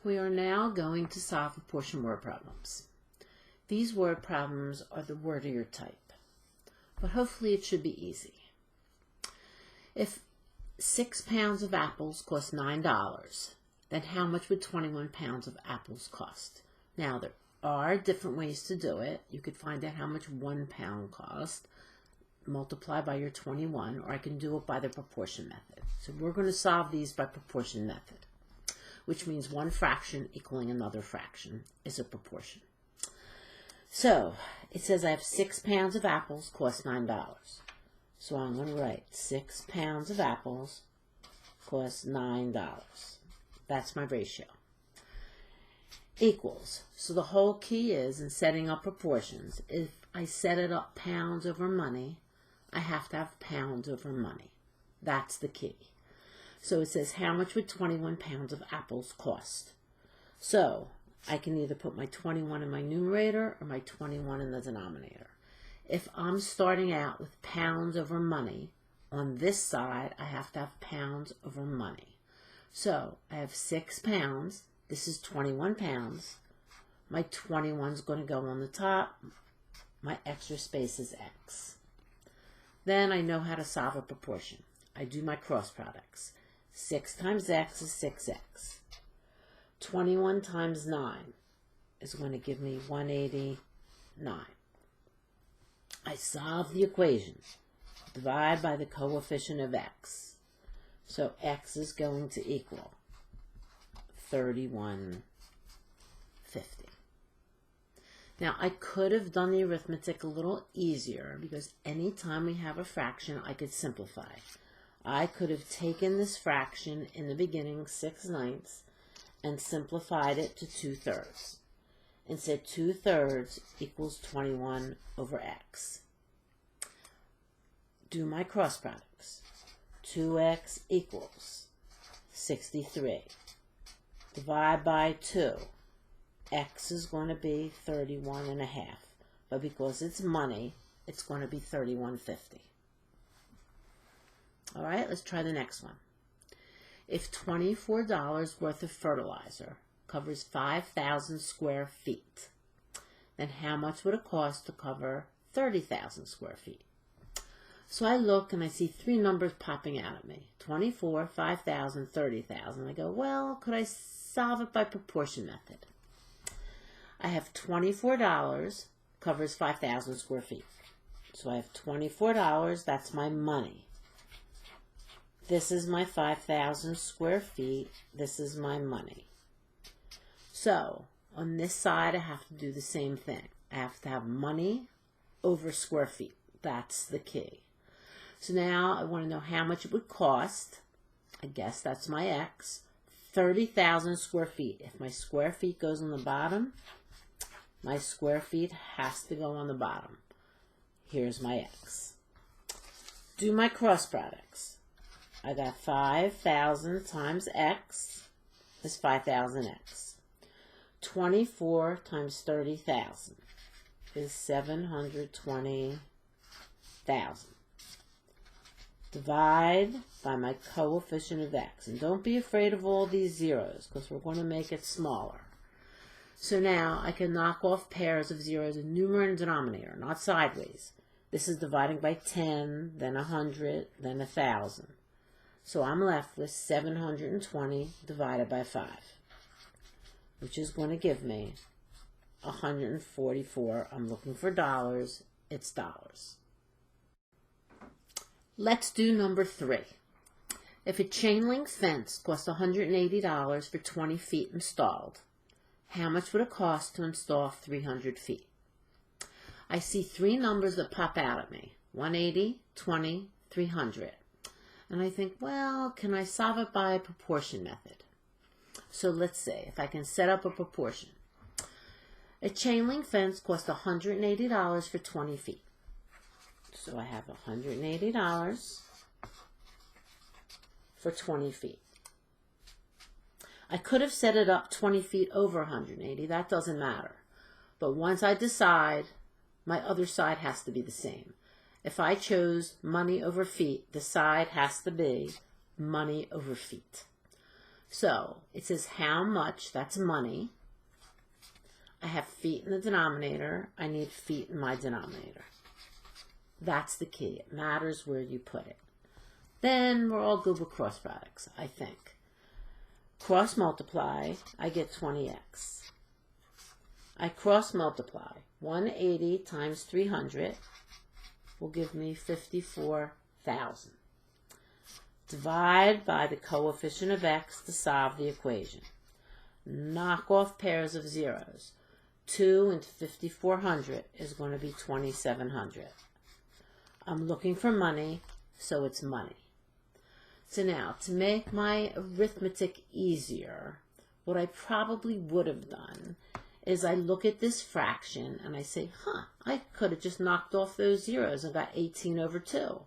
We are now going to solve proportion word problems. These word problems are the wordier type, but hopefully it should be easy. If 6 pounds of apples cost $9, then how much would 21 pounds of apples cost? Now, there are different ways to do it. You could find out how much 1 pound cost, multiply by your 21, or I can do it by the proportion method. So we're going to solve these by proportion method, which means one fraction equaling another fraction is a proportion. So it says I have 6 pounds of apples cost $9. So I'm going to write 6 pounds of apples cost $9. That's my ratio. Equals. So the whole key is in setting up proportions, if I set it up pounds over money, I have to have pounds over money. That's the key. So it says, how much would 21 pounds of apples cost? So I can either put my 21 in my numerator or my 21 in the denominator. If I'm starting out with pounds over money, on this side, I have to have pounds over money. So I have 6 pounds. This is 21 pounds. My 21 is going to go on the top. My extra space is x. Then I know how to solve a proportion. I do my cross products. 6 times x is 6x. 21 times 9 is going to give me 189. I solve the equation. Divide by the coefficient of x. So x is going to equal 3150. Now, I could have done the arithmetic a little easier because anytime we have a fraction, I could simplify. I could have taken this fraction in the beginning, 6/9, and simplified it to 2/3. And said 2/3 equals 21 over x. Do my cross products. 2x equals 63. Divide by 2. X is going to be 31.5. But because it's money, it's going to be 31.50. All right, let's try the next one. If $24 worth of fertilizer covers 5,000 square feet, then how much would it cost to cover 30,000 square feet? So I look and I see 3 numbers popping out at me. 24, 5,000, 30,000. I go, well, could I solve it by proportion method? I have $24 covers 5,000 square feet. So I have $24, that's my money. This is my 5,000 square feet. This is my money. So on this side, I have to do the same thing. I have to have money over square feet. That's the key. So now I want to know how much it would cost. I guess that's my x. 30,000 square feet. If my square feet goes on the bottom, my square feet has to go on the bottom. Here's my x. Do my cross products. I got 5,000 times x is 5,000x. 24 times 30,000 is 720,000. Divide by my coefficient of x. And don't be afraid of all these zeros because we're going to make it smaller. So now I can knock off pairs of zeros in numerator and denominator, not sideways. This is dividing by 10, then 100, then 1,000. So I'm left with 720 divided by 5, which is going to give me 144. I'm looking for dollars. It's dollars. Let's do number 3. If a chain link fence costs $180 for 20 feet installed, how much would it cost to install 300 feet? I see 3 numbers that pop out at me, 180, 20, 300. And I think, well, can I solve it by a proportion method? So let's see if I can set up a proportion. A chain link fence costs $180 for 20 feet. So I have $180 for 20 feet. I could have set it up 20 feet over 180. That doesn't matter. But once I decide, my other side has to be the same. If I chose money over feet, the side has to be money over feet. So it says how much, that's money. I have feet in the denominator. I need feet in my denominator. That's the key. It matters where you put it. Then we're all good with cross products, I think. Cross multiply, I get 20x. I cross multiply. 180 times 300 will give me 54,000. Divide by the coefficient of x to solve the equation. Knock off pairs of zeros. 2 into 5,400 is going to be 2,700. I'm looking for money, so it's money. So now, to make my arithmetic easier, what I probably would have done is I look at this fraction and I say, I could have just knocked off those zeros and got 18 over 2.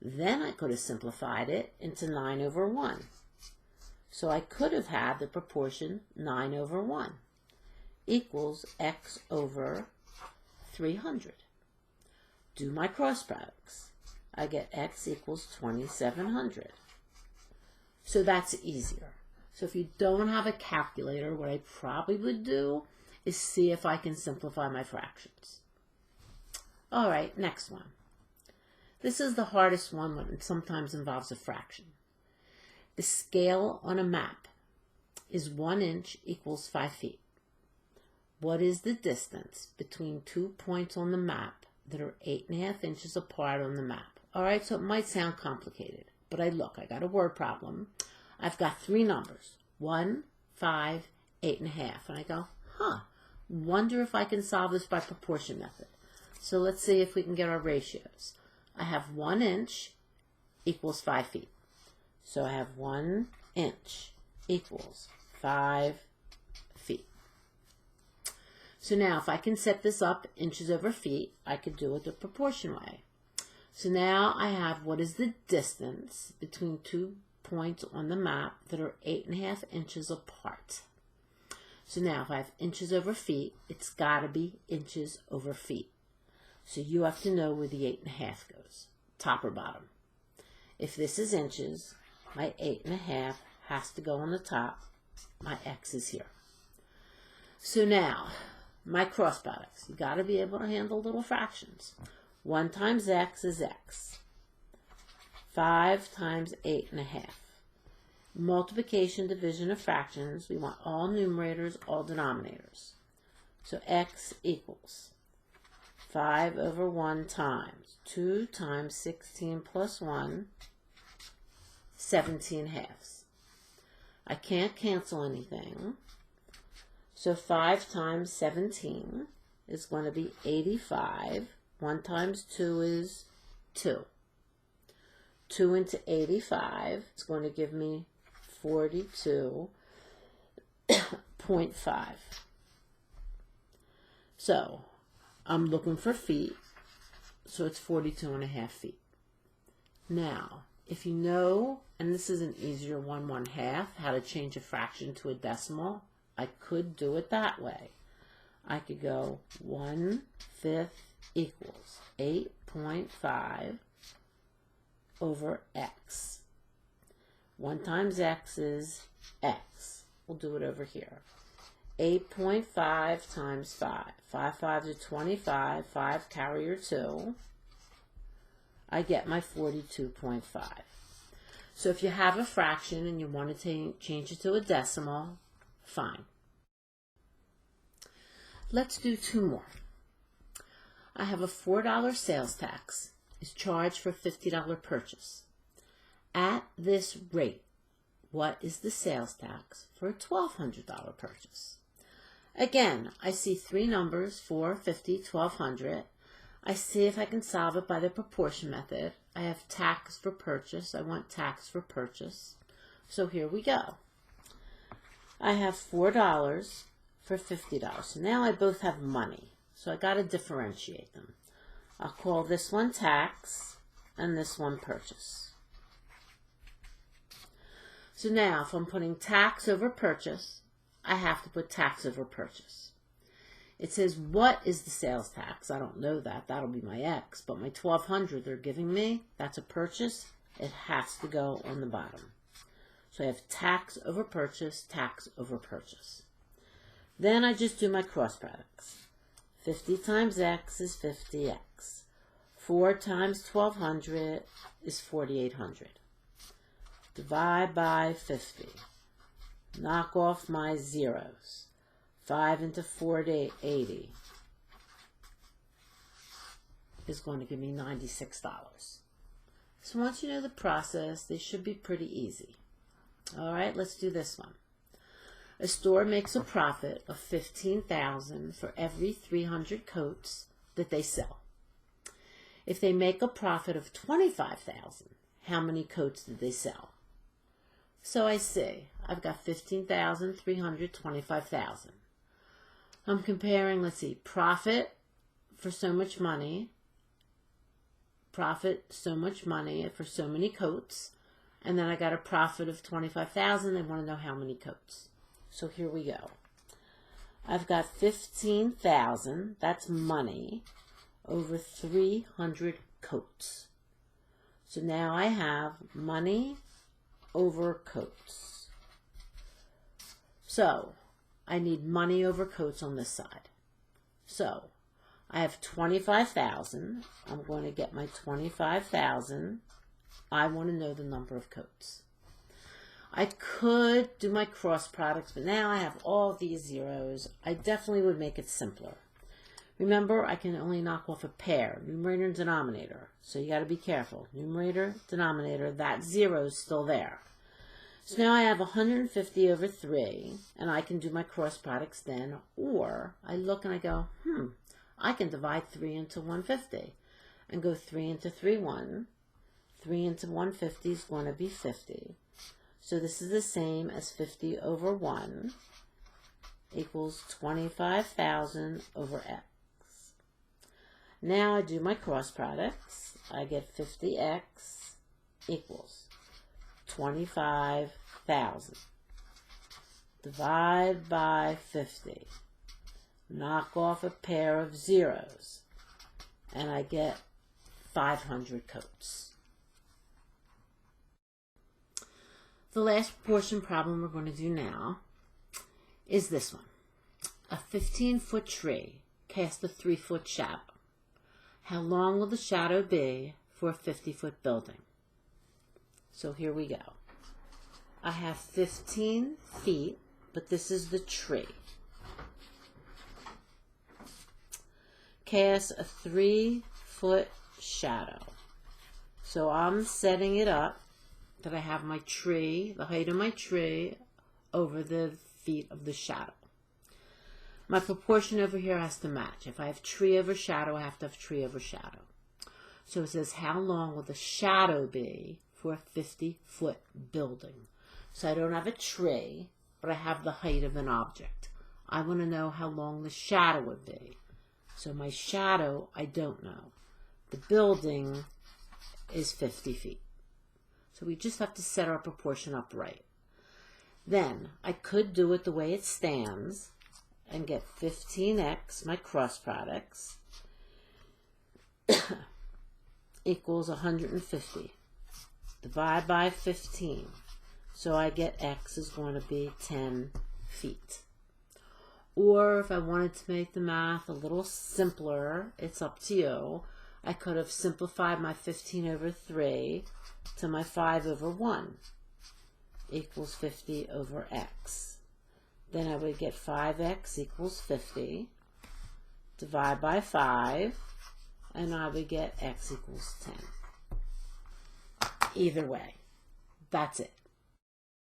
Then I could have simplified it into 9 over 1. So I could have had the proportion 9 over 1 equals x over 300. Do my cross products. I get x equals 2,700. So that's easier. So if you don't have a calculator, what I probably would do is see if I can simplify my fractions. All right, next one. This is the hardest one when it sometimes involves a fraction. The scale on a map is 1 inch equals 5 feet. What is the distance between 2 points on the map that are 8.5 inches apart on the map? All right, so it might sound complicated, but I got a word problem. I've got 3 numbers, 1, 5, 8.5. And I go, wonder if I can solve this by proportion method. So let's see if we can get our ratios. I have 1 inch equals 5 feet. So I have 1 inch equals 5 feet. So now if I can set this up inches over feet, I could do it the proportion way. So now I have what is the distance between 2 points on the map that are 8.5 inches apart. So now if I have inches over feet, it's got to be inches over feet. So you have to know where the 8.5 goes, top or bottom. If this is inches, my 8.5 has to go on the top. My x is here. So now, my cross products. You got to be able to handle little fractions. 1 times x is x. 5 times 8.5. Multiplication, division of fractions. We want all numerators, all denominators. So x equals 5 over 1 times 2 times 16 plus 1, 17 halves. I can't cancel anything. So 5 times 17 is going to be 85. 1 times 2 is 2. 2 into 85 is going to give me 42.5. So I'm looking for feet, so it's 42.5 feet. Now, if you know, and this is an easier 1/1/2, how to change a fraction to a decimal, I could do it that way. I could go 1/5 equals 8.5 over x. 1 times x is x. We'll do it over here. 8.5 times 5. 5 5s are 25. 5 carrier 2. I get my 42.5. So if you have a fraction and you want to change it to a decimal, fine. Let's do 2 more. I have a $4 sales tax is charged for a $50 purchase. At this rate, what is the sales tax for a $1,200 purchase? Again, I see 3 numbers, 4, 50, 1,200. I see if I can solve it by the proportion method. I have tax for purchase. I want tax for purchase. So here we go. I have $4 for $50. So now I both have money. So I got to differentiate them. I'll call this one tax and this one purchase. So now if I'm putting tax over purchase, I have to put tax over purchase. It says, what is the sales tax? I don't know that. That'll be my X. But my $1,200 they're giving me, that's a purchase. It has to go on the bottom. So I have tax over purchase, tax over purchase. Then I just do my cross products. 50 times x is 50x. 4 times 1200 is 4800. Divide by 50. Knock off my zeros. 5 into 4 to 80 is going to give me $96. So once you know the process, they should be pretty easy. All right, let's do this one. A store makes a profit of $15,000 for every 300 coats that they sell. If they make a profit of $25,000, how many coats did they sell? So I see, I've got 15,300, 25,000. I'm comparing, let's see, profit for so much money, profit so much money for so many coats, and then I got a profit of 25,000. They want to know how many coats. So here we go. I've got 15,000, that's money, over 300 coats. So now I have money over coats. So I need money over coats on this side. So I have 25,000. I'm going to get my 25,000. I want to know the number of coats. I could do my cross products, but now I have all these zeros. I definitely would make it simpler. Remember, I can only knock off a pair, numerator and denominator. So you got to be careful. Numerator, denominator, that zero is still there. So now I have 150 over 3, and I can do my cross products then. Or I look and I go, I can divide 3 into 150 and go 3 into 3, 1. 3 into 150 is going to be 50. So this is the same as 50 over 1 equals 25,000 over x. Now I do my cross products. I get 50x equals 25,000. Divide by 50. Knock off a pair of zeros. And I get 500 coats. The last proportion problem we're going to do now is this one. A 15-foot tree cast a 3-foot shadow. How long will the shadow be for a 50-foot building? So here we go. I have 15 feet, but this is the tree. Cast a 3-foot shadow. So I'm setting it up that I have my tree, the height of my tree, over the feet of the shadow. My proportion over here has to match. If I have tree over shadow, I have to have tree over shadow. So it says, how long will the shadow be for a 50-foot building? So I don't have a tree, but I have the height of an object. I want to know how long the shadow would be. So my shadow, I don't know. The building is 50 feet. So we just have to set our proportion up right. Then I could do it the way it stands and get 15x, my cross products, equals 150. Divide by 15. So I get x is going to be 10 feet. Or if I wanted to make the math a little simpler, it's up to you. I could have simplified my 15 over 3 to my 5 over 1 equals 50 over x. Then I would get 5x equals 50. Divide by 5, and I would get x equals 10. Either way, that's it.